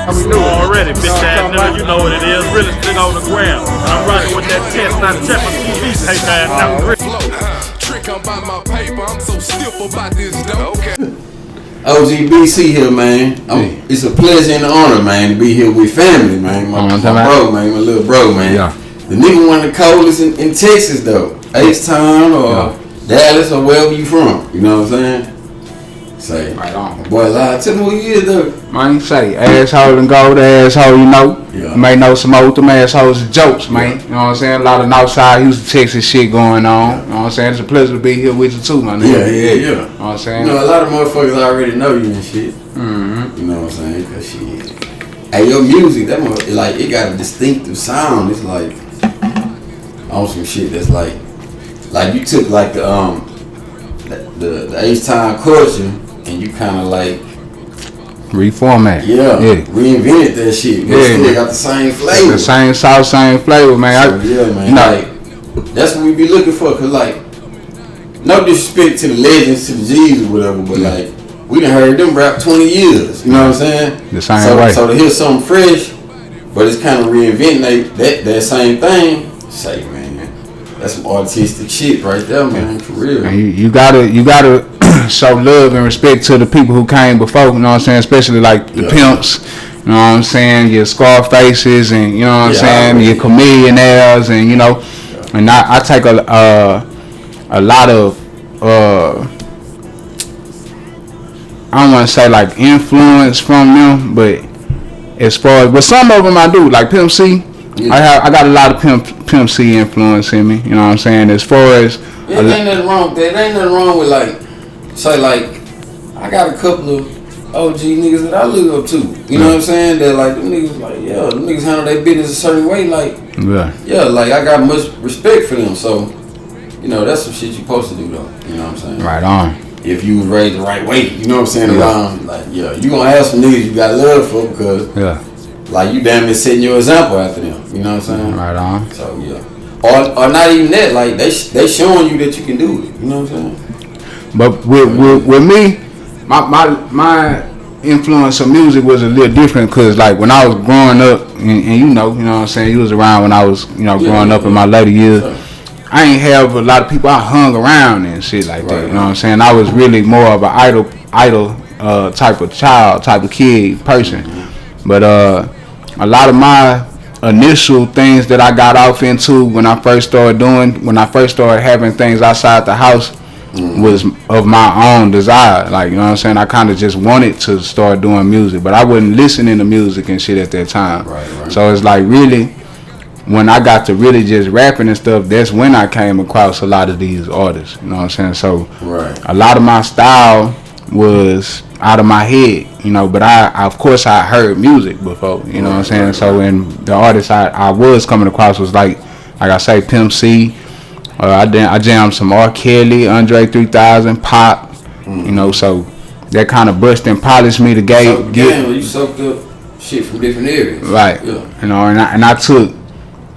How we doing? Already, bitch ass nigga, you know what it is. Really stick on the ground. I'm running with that test, not check on TV. Hey, man, Trick, I'm by my paper. I'm so stiff about this dope. Okay. OGBC here, man. It's a pleasure and an honor, man, to be here with family, man. My bro, man, my little bro, man. Yeah. The nigga one of the coldest in Texas, though. Htown or Dallas or wherever you from. You know what I'm saying? Say, right on. Boy, lie. Tell me who you is, though. Man, say, asshole and gold asshole, you know. Yeah. You may know some old them assholes and jokes, man. You know what I'm saying? A lot of Northside Houston, Texas shit going on. You know what I'm saying? It's a pleasure to be here with you too, my nigga. Yeah. You know what I'm saying? You know, a lot of motherfuckers already know you and shit. Mm-hmm. You know what I'm saying? Cause shit. Hey, your music, that like, it got a distinctive sound. It's like on some shit that's like you took like the Htown culture and you kind of like reformat. Yeah. Reinvented that shit. But still got the same flavor. The same sauce, same flavor, man. So, man. Like, that's what we be looking for. Cause like, no disrespect to the legends, to the G's or whatever, but like, we done heard them rap 20 years. You know what I'm saying? The same way. So to hear something fresh, but it's kind of reinventing that same thing. Say, man, that's some artistic shit right there, man. For real. And you gotta show love and respect to the people who came before. You know what I'm saying? Especially like the pimps. You know what I'm saying? Your Scarfaces and you know what I'm saying? Your chameleonaires and you know. And I take a lot of I don't want to say like influence from them, but as far as, but some of them I do, like Pimp C. I got a lot of Pimp C influence in me. You know what I'm saying? As far as ain't nothing wrong with that. There ain't nothing wrong with like, say like, I got a couple of OG niggas that I look up to. You know what I'm saying? That like them niggas like, them niggas handle their business a certain way. Like, like I got much respect for them. So, you know, that's some shit you supposed to do though. You know what I'm saying? Right on. If you was raised the right way, you know what I'm saying? Around like, you gonna have some niggas you got love for because like you damn near setting your example after them. You know what I'm saying? Right on. So or not even that. Like they showing you that you can do it. You know what I'm saying? But with me, my influence of music was a little different because like when I was growing up, and you know what I'm saying, you was around when I was growing up in my later years. I ain't have a lot of people I hung around and shit like that. You know what I'm saying? I was really more of an idol type of child, type of kid person. But a lot of my initial things that I got off into when I first started having things outside the house was of my own desire. Like, you know what I'm saying? I kind of just wanted to start doing music, but I wasn't listening to music and shit at that time. Right. So it's like really, when I got to really just rapping and stuff, that's when I came across a lot of these artists. You know what I'm saying? So a lot of my style was out of my head, you know, but of course I heard music before, you know what I'm saying? So in the artists I was coming across was like I say, Pimp C. I jammed some R. Kelly, Andre 3000, Pop, you know, so that kind of brushed and polished me to get. You soaked up shit from different areas. Right. Yeah. You know, and I took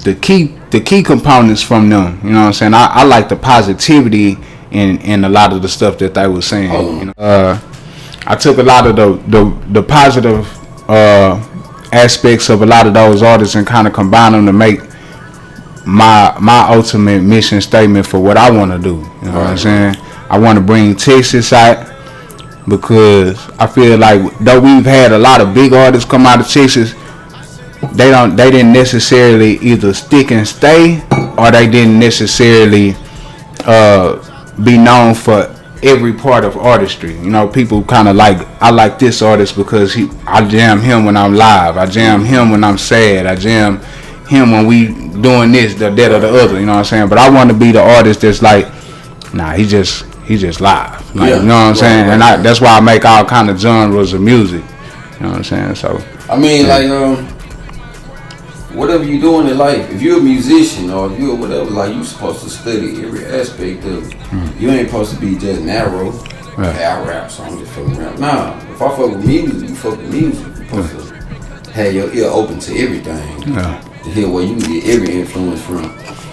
the key components from them. You know what I'm saying? I like the positivity in a lot of the stuff that they were saying. You know? I took a lot of the positive aspects of a lot of those artists and kind of combined them to make my ultimate mission statement for what I want to do. You know what I'm saying? I want to bring Texas out because I feel like though we've had a lot of big artists come out of Texas, they didn't necessarily either stick and stay or they didn't necessarily be known for every part of artistry. You know, people kind of like, I like this artist because I jam him when I'm live, I jam him when I'm sad, I jam him when we doing this, that or the other. You know what I'm saying? But I want to be the artist that's like, nah, he just live. Like, you know what I'm saying? And that's why I make all kind of genres of music. You know what I'm saying? So I mean, like whatever you doing in life, if you're a musician or if you're whatever, like you supposed to study every aspect of it. You ain't supposed to be just narrow. Hey, I rap, so I'm just fucking rap. Nah, if I fuck with music, you fuck with music. You supposed to have your ear open to everything. To hear where you can get every influence from.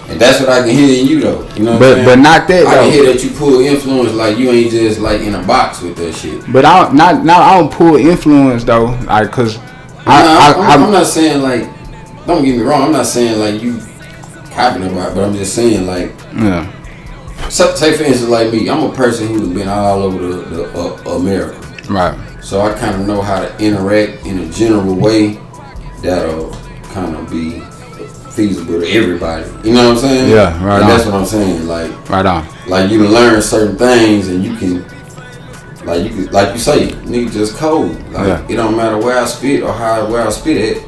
And that's what I can hear in you though. You know what I'm saying? But not that though. I can hear that you pull influence, like you ain't just like in a box with that shit. But I don't pull influence though, like cause I'm not saying like, don't get me wrong, I'm not saying like you copying about, but I'm just saying like, yeah. Say for instance like me, I'm a person who's been all over the America. Right. So I kind of know how to interact in a general way that'll kind of be feasible to everybody. You know what I'm saying? Yeah, right. And that's what I'm saying. Like, right on. Like you can learn certain things, and you can, like you say, nigga just cold. Like it don't matter where I spit or where I spit at.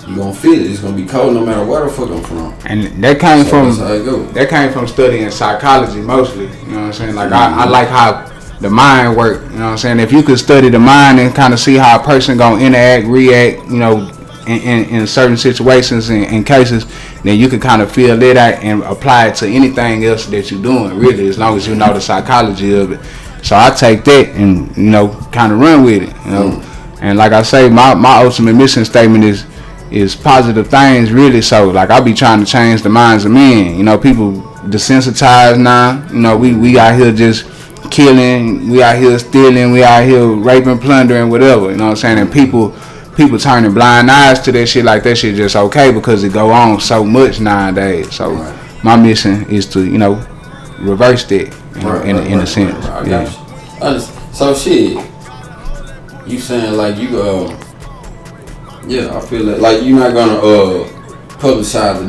You gonna feel it. It's gonna be cold no matter where the fuck I'm from. And that came from that's how it go. That came from studying psychology mostly. You know what I'm saying? Like I like how the mind work. You know what I'm saying? If you could study the mind and kind of see how a person gonna interact, react, you know, in certain situations and cases, then you can kind of feel that out and apply it to anything else that you're doing. Really, as long as you know the psychology of it. So I take that and kind of run with it. You know, and like I say, my ultimate mission statement is positive things, really. So like I be trying to change the minds of men. You know, people desensitized now. You know, we out here just killing, we out here stealing, we out here raping, plundering, whatever. You know what I'm saying? And people turning blind eyes to that shit like that shit just okay because it go on so much nowadays. So my mission is to reverse that in a sense. Yeah. So shit, you saying like you yeah, I feel like you're not gonna publicize the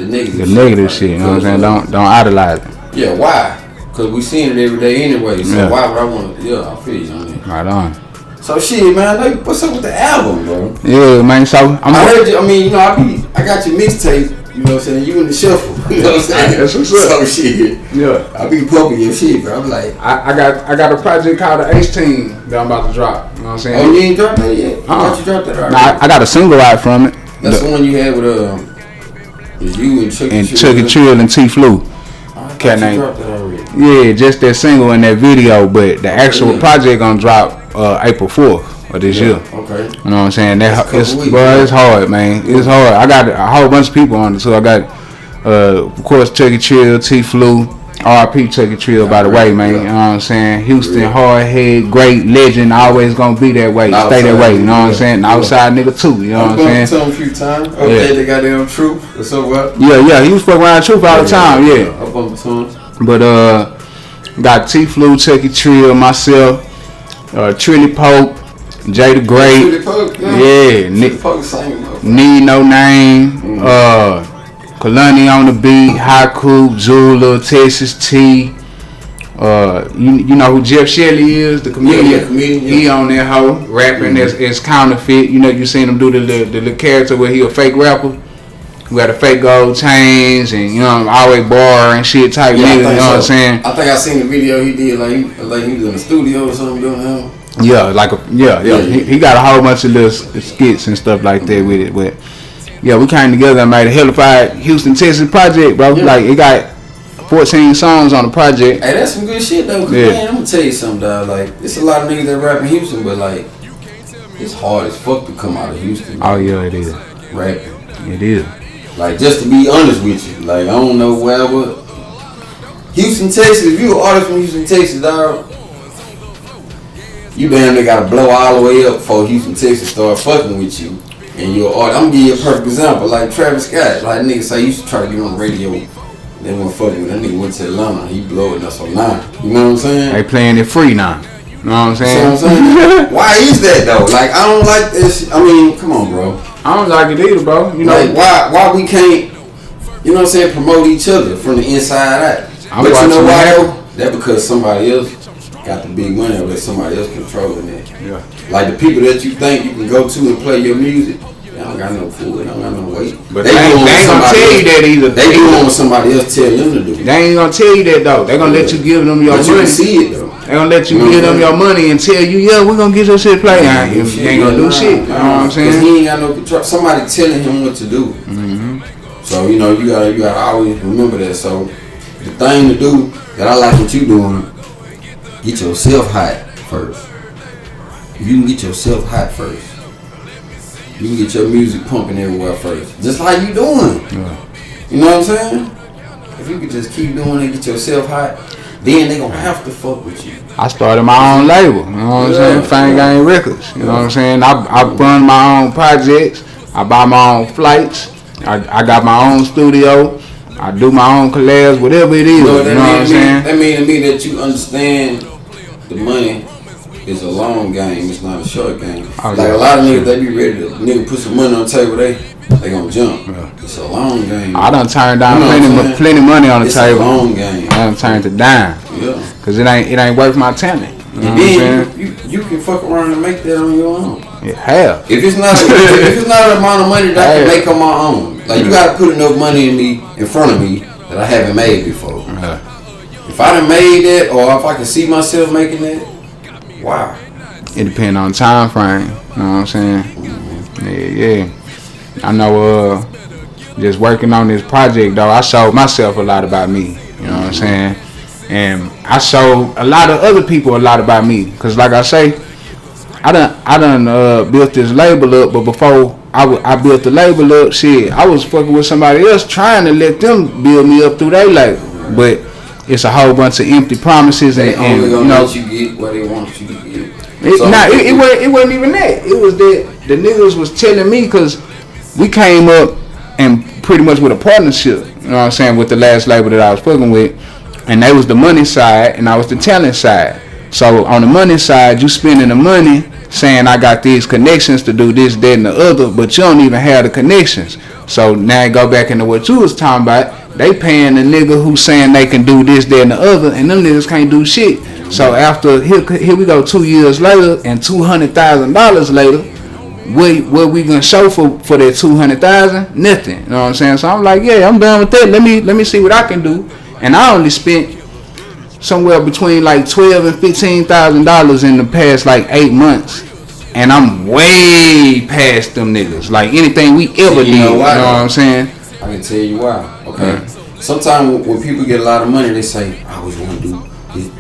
negative shit. You know what I'm saying? Don't idolize it. Yeah, why? Cause we seeing it every day anyway. So why would I want to? Yeah, I feel you on that. Right on. So shit, man, like, what's up with the album, bro? Yeah, man. So I heard you. I mean, I got your mixtape. You know what I'm saying? You in the shuffle. You know what I'm saying? That's what's up. So shit. Yeah. I be pumping your shit, bro. I'm like, I got a project called the Htown that I'm about to drop. You know what I'm saying? Oh, you ain't dropped that yet? I thought you dropped that already. Nah, I got a single out from it. That's the one you had with you and Chucky Trill and T Flu. Cat name. Dropped that already. Yeah, just that single and that video, but the actual project gonna drop April 4th of this year. Okay. You know what I'm saying? It's hard, man. It's hard. I got a whole bunch of people on it too. I got of course Chucky Trill, T Flu, RP Chucky Trill, by the way, man. You know what I'm saying? Houston, hardhead, great legend, always gonna be that way. Stay that way, you know what I'm saying? Outside nigga too, you know what I'm saying? I've a few times. Okay, they got them Truth or so what? Yeah, he was fucking around Truth all the time, yeah. I bumped to him. But got T Flu, Chucky Trill, myself, Trilly Pope, Jay the Great, Need No Name, Kalani on the beat, Haiku, Zula, Texas T. You know who Jeff Shelley is, the comedian. Yeah, comedian. He on that hoe rapping as counterfeit. You know, you seen him do the little character where he a fake rapper. We had a fake gold chains and always bar and shit type nigga. You know what I'm saying? I think I seen the video he did like he was in the studio or something doing him. Yeah. He got a whole bunch of little skits and stuff like that with it, but. Yeah, we came together and made a hellified Houston, Texas project, bro. Yeah. Like, it got 14 songs on the project. Hey, that's some good shit, though. Cause man, I'm gonna tell you something, dog. Like, it's a lot of niggas that rap in Houston, but like, it's hard as fuck to come out of Houston. Oh yeah, it is. Rapping. It is. Like, just to be honest with you, like, I don't know wherever. Houston, Texas. If you an artist from Houston, Texas, dog, you damn near gotta blow all the way up before Houston, Texas start fucking with you. And you're an artist. I'm gonna give you a perfect example. Like Travis Scott. Like niggas say, he used to try to get on the radio. They weren't fucking with that nigga. Went to Atlanta. He blowing us on 9. You know what I'm saying? They playing it free now. You know what I'm saying? See what I'm saying? Why is that though? Like, I don't like this. I mean, come on, bro. I don't like it either, bro. You know, like, why we can't, you know what I'm saying, promote each other from the inside out. But you know why though? That because somebody else got the big money or that somebody else controlling it. Yeah. Like the people that you think you can go to and play your music, they don't got no food, they don't got no weight. But they ain't gonna tell you that either. They do what somebody else tell them to do. They ain't gonna tell you that though. They gonna let you give them your money. You can see it though. They gonna let you give them your money and tell you, yeah, we're gonna get your shit played. You ain't gonna do shit. You know what I'm saying? Cause he ain't got no control. Somebody telling him what to do. So you gotta always remember that. So the thing to do that I like what you doing, get yourself hot first. If you can get yourself hot first, you can get your music pumping everywhere first. Just like you doing. Yeah. You know what I'm saying? If you could just keep doing it, get yourself hot, then they gonna have to fuck with you. I started my own label, you know what I'm saying? FangGang Records, you know what I'm saying? I run my own projects, I buy my own flights, I got my own studio, I do my own collabs, whatever it is, you know what I'm saying? That mean to me that you understand the money is a long game, it's not a short game. Oh, like a lot of niggas, they be ready to put some money on the table, they gonna jump. Yeah. It's a long game. I done turned down plenty money on the table. It's a long game. I done turned it down. Yeah. Cause it ain't worth my talent. You know and then you can fuck around and make that on your own. Yeah, hell. If it's not an amount of money that I can make on my own, like you gotta put enough money in front of me that I haven't made before. If I done made that, or if I can see myself making that, wow. It depends on time frame. You know what I'm saying? Mm-hmm. Yeah. I know. Just working on this project though, I showed myself a lot about me. You know what I'm saying? And I showed a lot of other people a lot about me. Cause like I say, I done built this label up, but before I built the label up, shit, I was fucking with somebody else trying to let them build me up through their label. But it's a whole bunch of empty promises and only you know. Let you get what they want you to get. It wasn't even that. It was that the niggas was telling me, cause we came up and pretty much with a partnership, you know what I'm saying, with the last label that I was fucking with, and they was the money side and I was the talent side. So on the money side, you spending the money saying I got these connections to do this, that, and the other, but you don't even have the connections. So now I go back into what you was talking about. They paying the nigga who's saying they can do this, that, and the other, and them niggas can't do shit. So after here we go 2 years later and $200,000 later. What we gonna show for that 200,000? Nothing. You know what I'm saying? So I'm like, yeah, I'm done with that. Let me see what I can do. And I only spent somewhere between like $12,000 and $15,000 in the past like 8 months, and I'm way past them niggas. Like anything we ever did. You know what I'm saying? I can tell you why. Okay. Sometimes when people get a lot of money, they say, I always want to do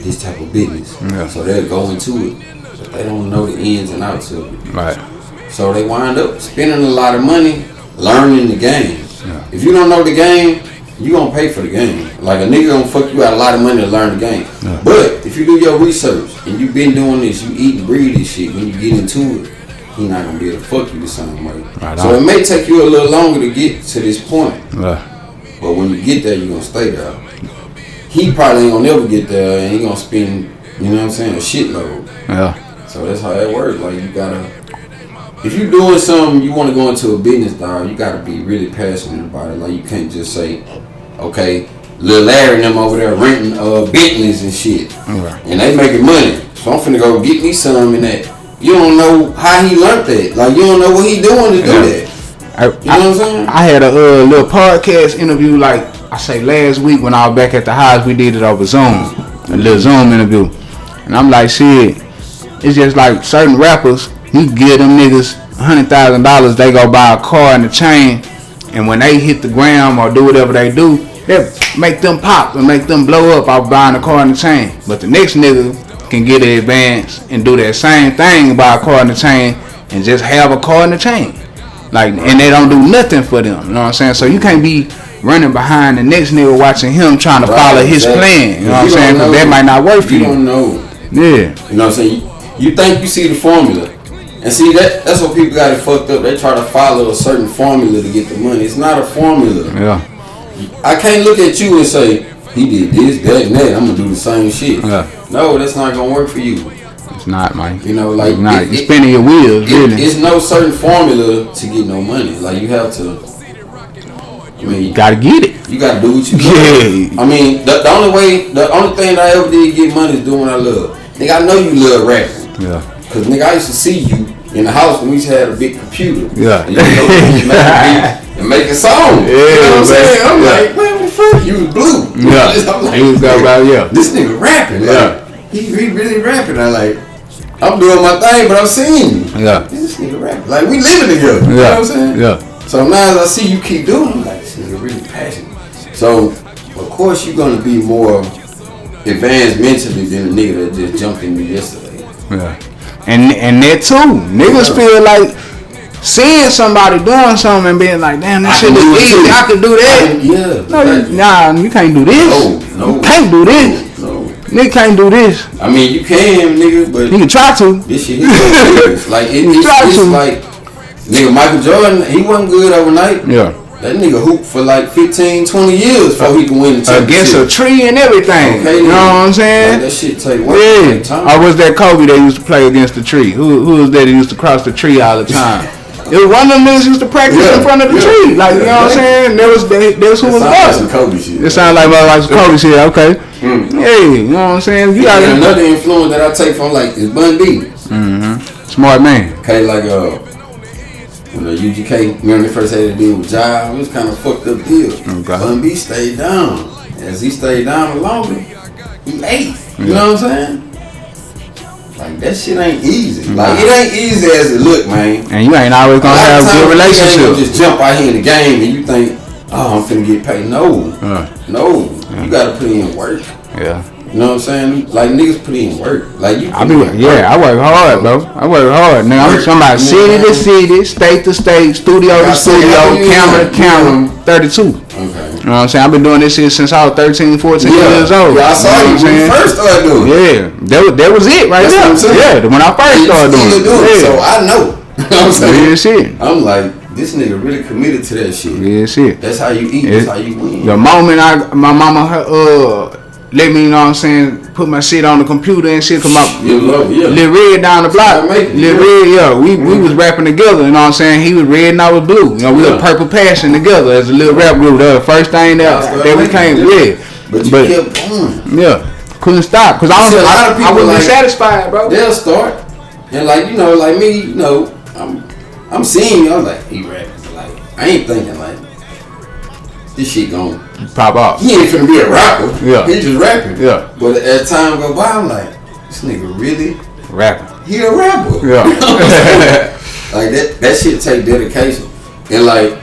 this type of business. Yeah. So they'll go into it, but they don't know the ins and outs of it. Right. So they wind up spending a lot of money learning the game. Yeah. If you don't know the game, you gonna pay for the game. Like a nigga gonna fuck you out a lot of money to learn the game. Yeah. But if you do your research and you been doing this, you eat and breathe this shit, when you get into it, he not gonna be able to fuck you the same way. Right. So it may take you a little longer to get to this point. Yeah. But when you get there, you gonna stay there. He probably ain't gonna never get there and he gonna spend, you know what I'm saying, a shitload. Yeah. So that's how that works. Like you gotta, if you doing something, you want to go into a business, dog, you got to be really passionate about it. Like, you can't just say, okay, Lil Larry and them over there renting Bentleys and shit. Okay. And they making money. So I'm finna go get me some in that. You don't know how he learned that. Like, you don't know what he doing to do that. You know what I'm saying? I had a little podcast interview, like, I say last week when I was back at the house. We did it over Zoom. A little Zoom interview. And I'm like, shit, it's just like certain rappers, you give them niggas $100,000, they go buy a car and a chain, and when they hit the ground or do whatever they do, they make them pop and make them blow up off buying a car and a chain. But the next nigga can get an advance and do that same thing, buy a car and a chain, and just have a car and a chain. Like, and they don't do nothing for them. You know what I'm saying? So you can't be running behind the next nigga watching him trying to follow his plan. You know what I'm saying? Because that might not work for you. You don't know. Yeah. You know what I'm saying? You think you see the formula. And see, that's what people got it fucked up. They try to follow a certain formula to get the money. It's not a formula. Yeah. I can't look at you and say, he did this, that, and that. I'm going to do the same shit. Yeah. No, that's not going to work for you. It's not, man. You know, like, you're spinning your wheels, really. It's no certain formula to get no money. Like, you have to, I mean, you got to get it. You got to do what you do. Yeah. I mean, the only thing that I ever did get money is doing what I love. Nigga, I know you love rapping. Yeah. Cause nigga, I used to see you in the house when we used to have a big computer. Yeah. And you know, and make a song. Yeah, you know what I'm saying? I'm like, man, what the fuck? You was blue. Yeah. I'm like, he was about, yeah. This nigga rapping. Like, he really rapping. I'm doing my thing, but I'm seeing you. Yeah. This nigga rapping. Like, we living together. You know what I'm saying? Yeah. So now as I see you keep doing it, I'm like, this nigga really passionate. So, of course, you're gonna be more advanced mentally than a nigga that just jumped in me yesterday. Yeah. And that too, niggas feel like seeing somebody doing something and being like, damn, this shit is easy, I can do that. Nah, you can't do this. No. You can't do this. No. Nigga can't do this. I mean, you can, nigga, but you can try to. This shit is like it's like nigga Michael Jordan. He wasn't good overnight. Yeah. That nigga hooped for like 15, 20 years before he could win the championship. Against a tree and everything. Okay, you know what I'm saying? Like that shit take work. Yeah. Or was that Kobe that used to play against the tree? Who was that used to cross the tree all the time? It was one of them niggas used to practice in front of the tree. Like, you know what I'm saying? That was who was boss. Kobe shit. It sounds like some Kobe shit, okay. Hey, you know what I'm saying? You got another influence that I take from like is Bun B. Smart man. Okay, like when the UGK, when they first had to deal with Jive, it was kind of fucked up deal. Okay. Bun B stayed down. As he stayed down longer, he ate. You know what I'm saying? Like that shit ain't easy. Like it ain't easy as it look, man. And you ain't always gonna have a good relationship. You ain't gonna just jump out here in the game and you think, oh, I'm finna get paid. No. You gotta put in work. Yeah. You know what I'm saying? Like niggas put in work. Like you. I work hard, bro. I work hard. Now I'm talking about city to city, state to state, studio to studio, camera to camera. 32. Okay. You know what I'm saying? I've been doing this shit since I was 13, 14 years old. Yeah, I saw you when you first started doing it. Yeah, that was it right there. Yeah, when I first started doing it. So I know. You know what I'm saying? Real shit. I'm like, this nigga really committed to that shit. Real shit. That's how you eat. That's how you win. The moment my mama let me, you know what I'm saying, put my shit on the computer and shit, come out. Lil Red down the block. Lil Red, we was rapping together, you know what I'm saying? He was red and I was blue. You know, we was Purple Passion together as a little rap group. That was the first thing that we came with. But you kept going. Yeah. Couldn't stop. Because I wasn't satisfied, bro. They'll start. And like, you know, like me, you know, I'm seeing you. I'm like, he rapping. Like, I ain't thinking like, this shit gon' pop off. He ain't finna be a rapper. Yeah. He just rapping. Yeah. But as time go by, I'm like, this nigga really rapping. He a rapper. Yeah. You know like that shit take dedication. And like,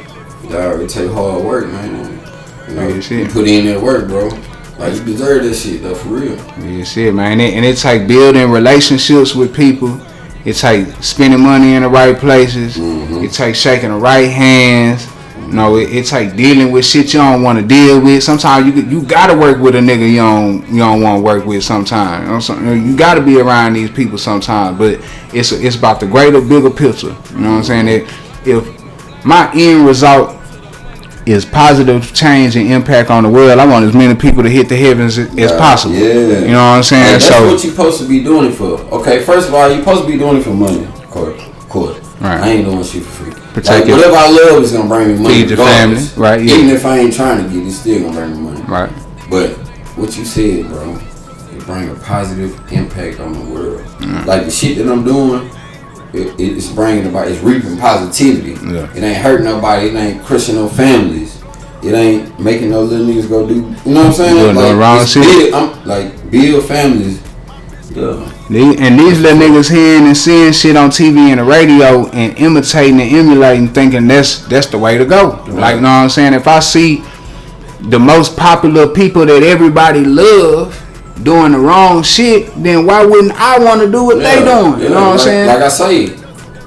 it take hard work, man. You know, you put in that work, bro. Like you deserve that shit though, for real. Yeah, shit, man. And it take building relationships with people. It take spending money in the right places. It take shaking the right hands. You know, it take dealing with shit you don't want to deal with. Sometimes you gotta work with a nigga you don't want to work with. Sometimes you gotta be around these people sometimes. But it's about the greater, bigger picture. You know what I'm saying? If my end result is positive change and impact on the world, I want as many people to hit the heavens as possible. Yeah. You know what I'm saying? Like, that's what you're supposed to be doing it for. Okay, first of all, you're supposed to be doing it for money. Of course. Right. I ain't doing shit for free. Like, whatever I love is gonna bring me money. Feed your family, right? Yeah. Even if I ain't trying to get it, it's still gonna bring me money. Right. But what you said, bro, it bring a positive impact on the world. Like the shit that I'm doing, it's bringing about, it's reaping positivity. Yeah. It ain't hurting nobody. It ain't crushing no families. It ain't making no little niggas go do. You know what I'm saying? Doing like, wrong shit. I'm like build families. Yeah. And these little niggas hearing and seeing shit on TV and the radio and imitating and emulating, thinking that's the way to go. Right. Like, you know what I'm saying? If I see the most popular people that everybody love doing the wrong shit, then why wouldn't I want to do what they doing? You know what I'm saying? Like I say,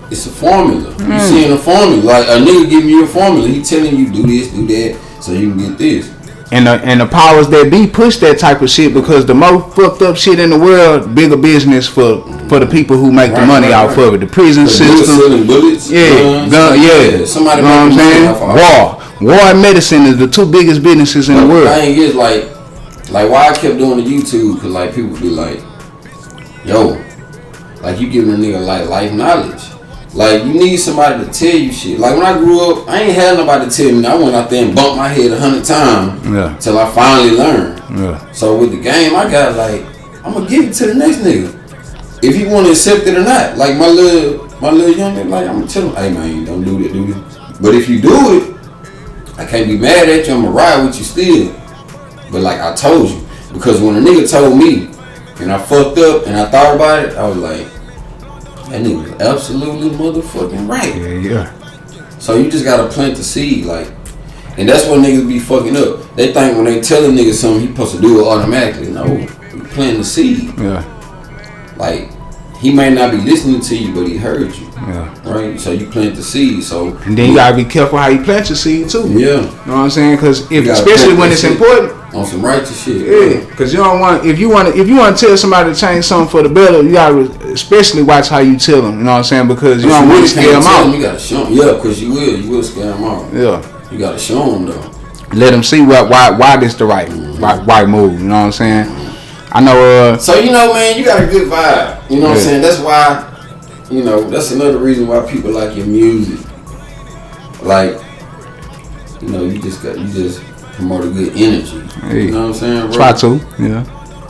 it's a formula. You seeing a formula. Like a nigga giving you a formula. He telling you do this, do that, so you can get this. And the powers that be push that type of shit because the most fucked up shit in the world, bigger business for the people who make the money off of it. The prison system, bullets, somebody, you know what I'm saying? War and medicine is the two biggest businesses in the world. The thing is, like why I kept doing the YouTube, cause like people be like, yo, like you giving a nigga like life knowledge. Like, you need somebody to tell you shit. Like, when I grew up, I ain't had nobody to tell me. I went out there and bumped my head 100 times till I finally learned. Yeah. So, with the game, I got, like, I'm going to give it to the next nigga. If he want to accept it or not. Like, my little young nigga, like, I'm going to tell him, hey, man, don't do that, do this. But if you do it, I can't be mad at you. I'm going to ride with you still. But, like, I told you. Because when a nigga told me, and I fucked up, and I thought about it, I was like, that nigga was absolutely motherfucking right. Yeah. So you just gotta plant the seed, like, and that's what niggas be fucking up. They think when they tell a nigga something, he supposed to do it automatically. No, you planting the seed. Yeah. Like, he may not be listening to you, but he heard you. Yeah. Right. So you plant the seed. And then you gotta be careful how you plant your seed too. Yeah. You know what I'm saying? Because especially when it's important, On some righteous shit. Yeah, because you don't want if you want to tell somebody to change something for the better, you gotta especially watch how you tell them. You know what I'm saying? Because you don't really scare them out. You gotta show them. Yeah, because you will scare them out. Yeah, you gotta show them though. Let them see why this the right move. You know what I'm saying? I know. So you know, man, you got a good vibe. You know what I'm saying? That's why. You know, that's another reason why people like your music. Like, you know, you just promote a good energy. Hey, you know what I'm saying, bro? Try to, yeah.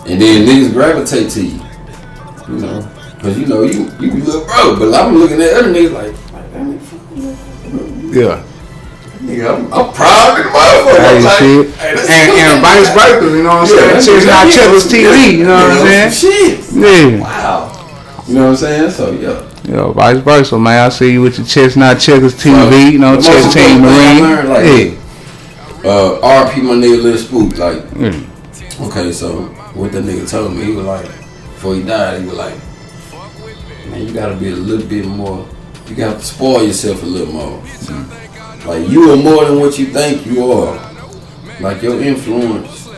And then niggas gravitate to you. You know, cause you know you look bro, but I'm looking at other niggas like that nigga. Yeah. Nigga, I'm proud of the motherfucker. Hey, like, shit. Hey, and vice versa, you know what I'm saying? Checks Not Checkers TV, you know what I'm saying? Shit. Yeah. Wow. You know what I'm saying? So yeah. Yo, vice versa, man. I see you with your Checks Not Checkers TV, you know, Check Team Marine. Like, RP my nigga Lil Spook, like, okay, so what that nigga told me, he was like, before he died, he was like, man, you gotta be a little bit more, you gotta spoil yourself a little more. Like, you are more than what you think you are. Like, your influence,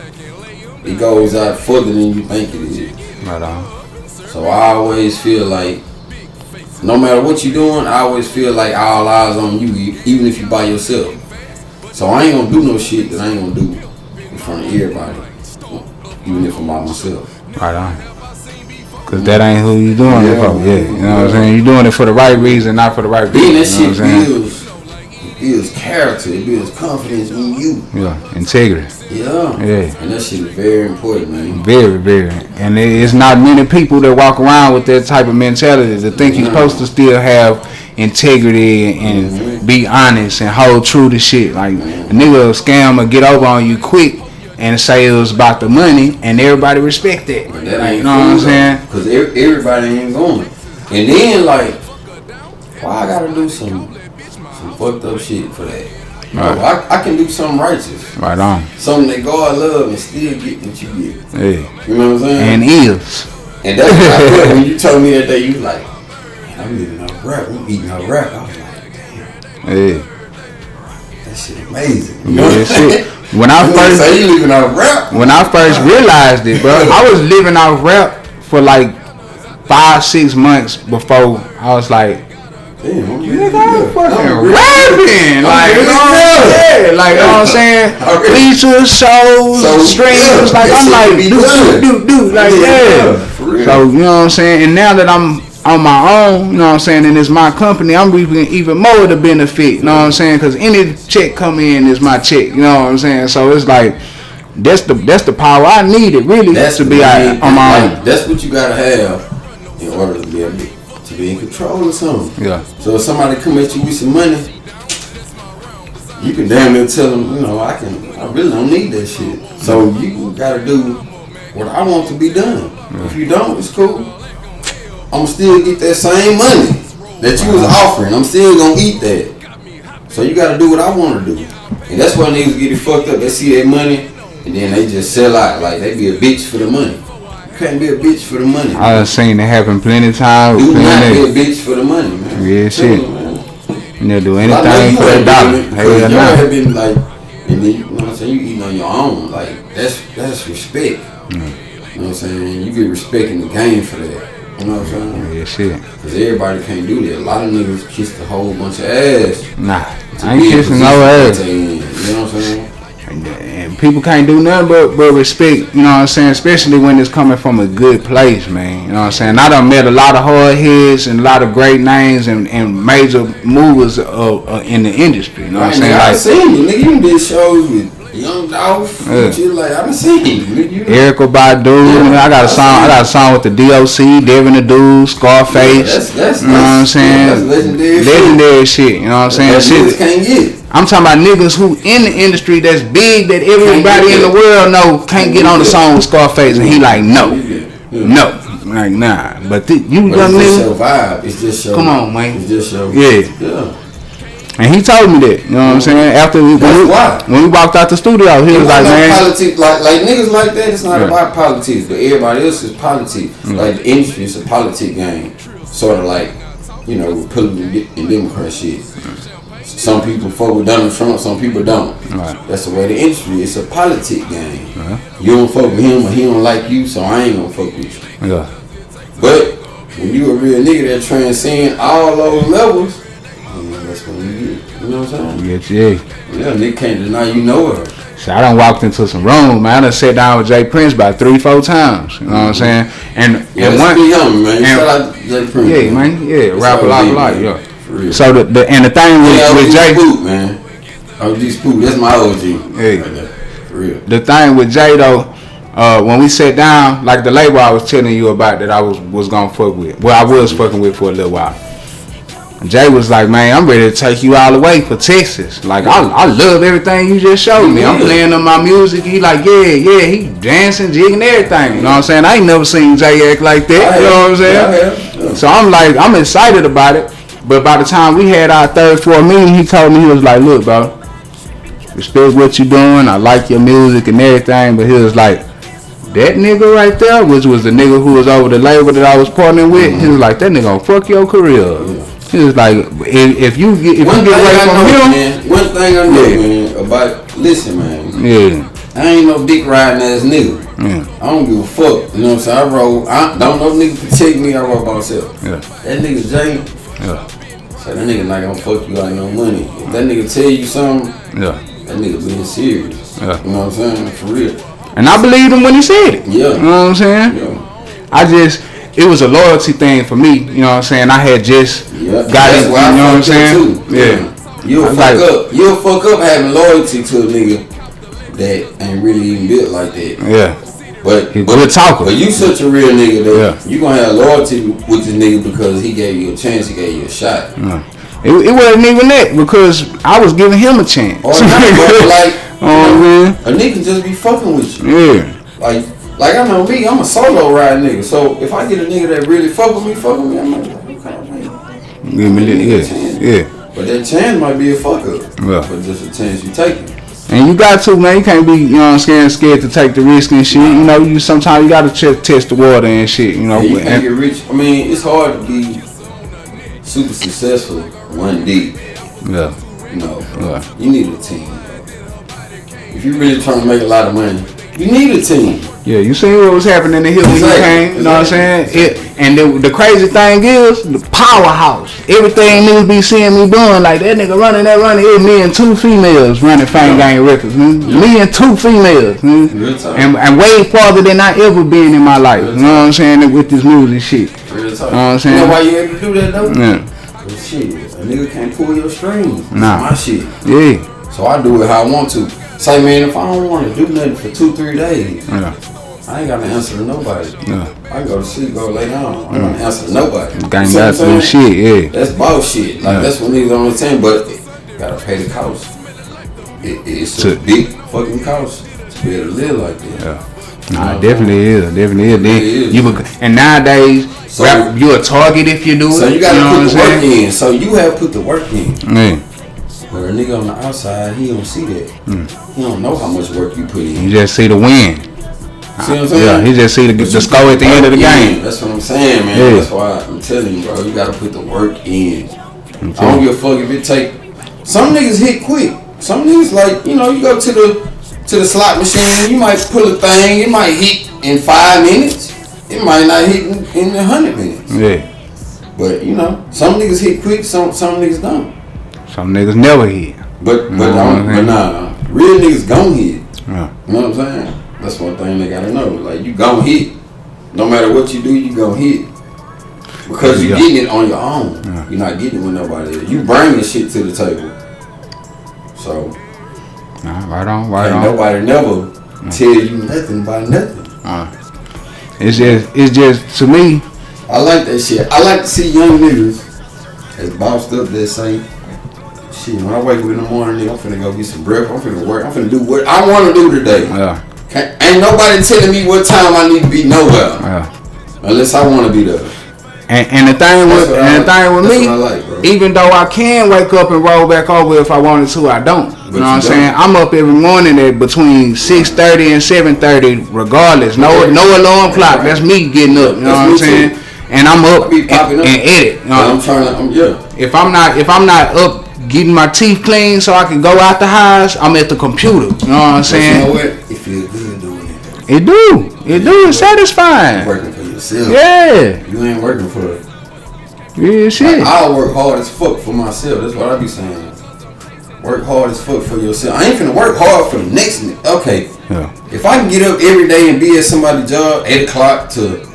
it goes out further than you think it is. Right on. So I always feel like, no matter what you're doing, I always feel like all eyes on you, even if you by yourself. So I ain't gonna do no shit that I ain't gonna do in front of everybody, even if I'm by myself. Right on. Cause that ain't who you doing it for. Yeah, you know what I'm saying? You doing it for the right reason, not for the right reason. That shit builds character, it builds confidence in you. Yeah, integrity. Yeah. And that shit is very important, man. Very, very. And it's not many people that walk around with that type of mentality to think you're supposed to still have integrity and be honest and hold true to shit. Like a nigga will scam or get over on you quick and say it was about the money and everybody respect that. But that ain't you know what I'm saying? Because everybody ain't going. And then like, why I gotta do some fucked up shit for that? Right. I can do something righteous. Right on. Something that God love and still get what you get. Yeah. You know what I'm saying? And is. And that's what I feel when you told me that day, you was like, man, I'm living off rap. I'm eating off rap. I was like, damn. Yeah. That shit amazing. You know that shit. When I first say you living off rap. When I first realized it, bro, I was living off rap for like 5-6 months before I was like, damn, I'm fucking rapping, like, you know what I'm saying? Like, you know what I'm saying? Features, shows, streams, like, I'm like, dude, like, yeah. So, you know what I'm saying? And now that I'm on my own, you know what I'm saying, and it's my company, I'm reaping even more of the benefit, you know what I'm saying? Because any check come in is my check, you know what I'm saying? So it's like, that's the power I needed, really, to be on my own. That's what you gotta have in order to be in control of something. Yeah. So if somebody come at you with some money, you can damn near tell them, you know, I really don't need that shit. So you gotta do what I want to be done. Yeah. If you don't, it's cool. I'ma still get that same money that you was offering. I'm still gonna eat that. So you gotta do what I wanna do. And that's why niggas get it fucked up. They see that money and then they just sell out like they be a bitch for the money. Can't be a bitch for the money. I done seen it happen plenty of times. Do not be a bitch for the money, man. Yeah, shit. You never do anything for that dollar. Hell no. Have been like, and then you know what I'm saying, you eating on your own. Like that's respect. You know what I'm saying? You get respect in the game for that. You know what I'm saying? Yeah, shit. Because everybody can't do that. A lot of niggas kissed a whole bunch of ass. Nah, I ain't kissing no ass. You know what I'm saying? And people can't do nothing but respect, you know what I'm saying, especially when it's coming from a good place, man. You know what I'm saying? I done met a lot of hard heads and a lot of great names and major movers in the industry, you know what I'm saying? I seen you, nigga. You did shows with Young Dolph, you like, I done seen you, nigga. Erykah Badu, I got a song with the DOC, Devin the Dude, Scarface. That's you know what I'm saying? That's legendary shit. You know what I'm saying? That shit can't get. I'm talking about niggas who in the industry that's big that everybody in the world know can't get on the song with Scarface, and he like no, like nah. But you young nigga, it's your vibe. It's just your. Come on, man. It's just your. Yeah. And he told me that, you know what I'm saying? After when we walked out the studio, he was like, man, politics, like niggas like that. It's not about politics, but everybody else is politics. Like the industry is a politic game, sort of like, you know, Republican and Democrat shit. Some people fuck with Donald Trump, some people don't. Right. That's the way the industry. It's a politic game. You don't fuck with him or he don't like you, so I ain't gonna fuck with you. Yeah. But when you a real nigga that transcend all those levels, that's when you get. You know what I'm saying? Yeah, nigga can't deny you know her. So I done walked into some rooms, man. I done sat down with Jay Prince about 3-4 times. You know what I'm saying? And one, young, man. Shout out to Jay Prince. Yeah, man. Yeah, rap a lot, yeah. So the thing with Jay, Spook, man. OG Spook, that's my OG. Hey, for real. The thing with Jay though, when we sat down, like the label I was telling you about that I was gonna fuck with. Well, I was fucking with for a little while. Jay was like, man, I'm ready to take you all the way for Texas. Like, I love everything you just showed me. I'm playing on my music. He like, yeah, he dancing, jigging, everything. You know what I'm saying? I ain't never seen Jay act like that. You know what I'm saying? Yeah. So I'm like, I'm excited about it. But by the time we had our third floor meeting, he told me, he was like, look, bro, respect what you doing. I like your music and everything. But he was like, that nigga right there, which was the nigga who was over the label that I was partnering with, he was like, that nigga gonna fuck your career. He was like, if you get away from him, man, one thing I know, man, about, listen, man. Yeah. I ain't no dick riding ass nigga. I don't give a fuck. You know what I'm saying? I don't know nigga protect me, I roll by myself. Yeah. That nigga Jay, so that nigga not gonna fuck you out no money. If that nigga tell you something, that nigga being serious. Yeah. You know what I'm saying? For real. And I believed him when he said it. Yeah. You know what I'm saying? Yeah. It was a loyalty thing for me, you know what I'm saying? I had just got it, you know what I'm saying? Yeah. You'll fuck up having loyalty to a nigga that ain't really even built like that. Yeah. But good talker. But you such a real nigga that you gonna have loyalty with this nigga because he gave you a chance, he gave you a shot. It wasn't even that because I was giving him a chance. Or like, a nigga just be fucking with you. Yeah. Like I know me, I'm a solo ride nigga. So if I get a nigga that really fuck with me, I'm like, okay, give me a chance. Yeah. But that chance might be a fuck up. But just a chance you take. And you got to, man. You can't be, you know what I'm saying, scared to take the risk and shit. You know, sometimes you gotta test the water and shit. You know, you can't get rich. I mean, it's hard to be super successful one day. Yeah. You know, you need a team. If you really trying to make a lot of money, you need a team. Yeah, you seen what was happening in here when you came, you know what I'm saying? And the crazy thing is, the powerhouse. Everything niggas be seeing me doing, like that nigga running, it's me and 2 females running FangGang Records. Me and 2 females. And way farther than I ever been in my life. You know what I'm saying? With this music shit. You know what I'm saying? You know why you able to do that though? Yeah. Cause shit, a nigga can't pull your strings. Nah. My shit. Yeah. So I do it how I want to. Say, man, if I don't want to do nothing for 2-3 days, I ain't got to answer to nobody. I go to sleep, go lay down. I ain't got to answer to nobody. Gang got some shit, yeah. That's bullshit. Like, that's what niggas don't understand, but you got to pay the cost. It's a big fucking cost to be able to live like that. Nah, definitely is. And nowadays, you're a target if you do it. So you got to put the work in. So you have put the work in. Yeah. But a nigga on the outside, he don't see that. He don't know how much work you put in. You just see the win. See what I'm saying? Yeah, he just see the score at the end of the game. That's what I'm saying, man. Yeah. That's why I'm telling you, bro. You gotta put the work in. I don't give a fuck if it take. Some niggas hit quick. Some niggas like, you know, you go to the slot machine, you might pull a thing, it might hit in 5 minutes. It might not hit in 100 minutes. Yeah. But you know, some niggas hit quick, some niggas don't. Some niggas never hit. But nah, real niggas gon' hit. Yeah. You know what I'm saying? That's one thing they gotta know. Like, you gon' hit. No matter what you do, you gon' hit. Because you getting it on your own. Yeah. You're not getting it with nobody else. You bringing shit to the table. So right on. Nobody never tell you nothing about nothing. It's just to me. I like that shit. I like to see young niggas that's bossed up that say, shit, when I wake up in the morning, nigga, I'm finna go get some breakfast. I'm finna work. I'm finna do what I want to do today. Yeah. Ain't nobody telling me what time I need to be nowhere. Yeah. Unless I want to be there. And the thing with me, like, even though I can wake up and roll back over if I wanted to, I don't. You know what I'm saying? I'm up every morning at between 6:30 and 7:30, regardless. No alarm clock. That's me getting up. You know what I'm saying? and I'm up be popping up and edit. I'm trying to. If I'm not up getting my teeth clean so I can go out the house, I'm at the computer. You know what I'm saying? You know what? It feels good doing it. It do. It's satisfying. You're working for yourself. Yeah. You ain't working for it. Yeah, shit. Like, I'll work hard as fuck for myself. That's what I be saying. Work hard as fuck for yourself. I ain't finna work hard for the next nigga. Okay. Yeah. If I can get up every day and be at somebody's job 8 o'clock to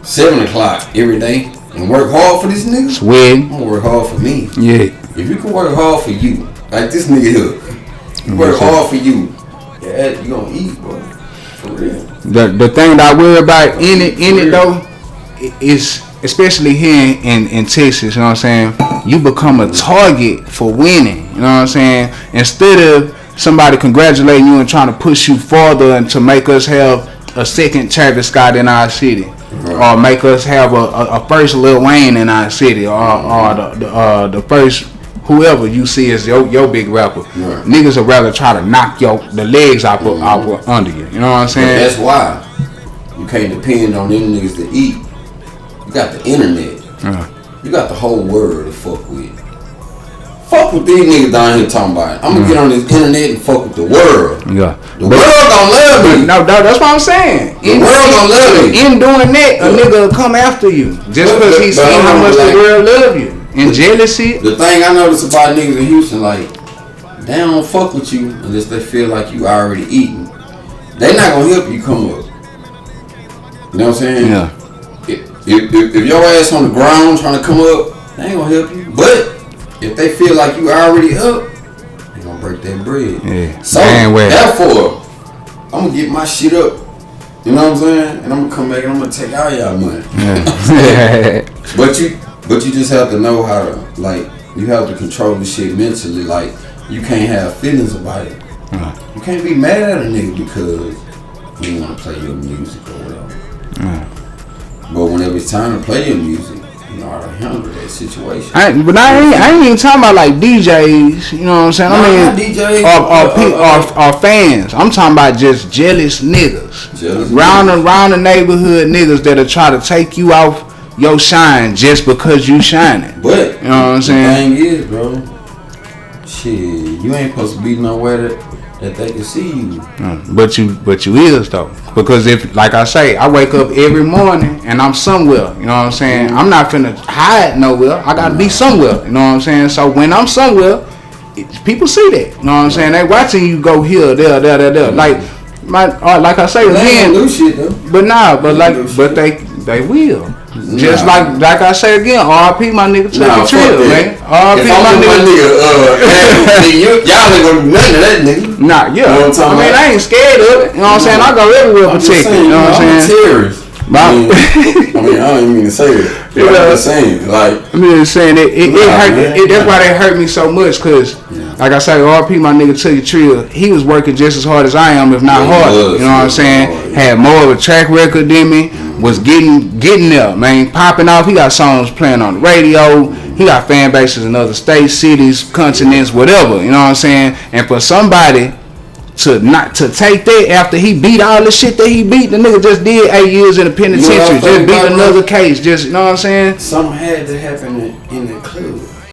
7 o'clock every day and work hard for this nigga, Sweet. I'm gonna work hard for me. Yeah. If you can work hard for you, like this nigga here, you work hard for you, yeah, you gonna eat, bro. For real. The thing that I worry about in it though is, especially here in Texas, you know what I'm saying, you become a target for winning, you know what I'm saying, instead of somebody congratulating you and trying to push you farther and to make us have a second Travis Scott in our city, or make us have a first Lil Wayne in our city, or the first whoever you see as your big rapper. Right. Niggas would rather try to knock the legs out under you. You know what I'm saying? But that's why you can't depend on them niggas to eat. You got the internet. You got the whole world to fuck with. Fuck with these niggas down here talking about it. I'm gonna get on this internet and fuck with the world. Yeah. The world gonna love me. No, that's what I'm saying. The world gonna love me. In doing that, a nigga will come after you just because he seen how much the world love you. And jealousy. The thing I notice about niggas in Houston, like, they don't fuck with you unless they feel like you already eating. They not gonna help you come up. You know what I'm saying? Yeah. If your ass on the ground trying to come up, they ain't gonna help you. But if they feel like you already up, they gonna break that bread. Yeah. So therefore, I'm gonna get my shit up. You know what I'm saying? And I'm gonna come back and I'm gonna take all y'all money. Yeah. But you just have to know how to, like, you have to control the shit mentally. Like, you can't have feelings about it. You can't be mad at a nigga because he want to play your music or whatever. But whenever it's time to play your music, you know how to handle that situation. I ain't even talking about like DJs. You know what I'm saying? I mean, DJs or fans. I'm talking about just jealous niggas. Round the neighborhood niggas that'll try to take you off your shine just because you shining. But you know what I'm saying? The thing is, bro, shit, you ain't supposed to be nowhere that they can see you. But you is though, because if, like I say, I wake up every morning and I'm somewhere. You know what I'm saying? I'm not finna hide nowhere. I gotta be somewhere. You know what I'm saying? So when I'm somewhere, people see that. You know what I'm saying? They watching you go here, there. Like I say again. They shit though. But they will. Just like I say again, R.I.P. my nigga Chuck Trill, man. R.I.P. my nigga. Y'all ain't gonna do nothing to that nigga. Nah, yeah. You know what I mean, I ain't scared of it. You know what I'm saying? I go everywhere protected. You know what I'm saying? I'm a terrorist. I mean, I don't even mean to say it. But I'm just saying, like. I'm just saying it hurt. That's why they hurt me so much, cause like I say, R.P. my nigga Chuck Trill, he was working just as hard as I am, if not harder. You know what I'm saying? Had more of a track record than me. Was getting there, man, popping off. He got songs playing on the radio. He got fan bases in other states, cities, continents, whatever. You know what I'm saying? And for somebody to take that after he beat all the shit that he beat, the nigga just did 8 years in the penitentiary, just beat another case. Just, you know what I'm saying? Something had to happen in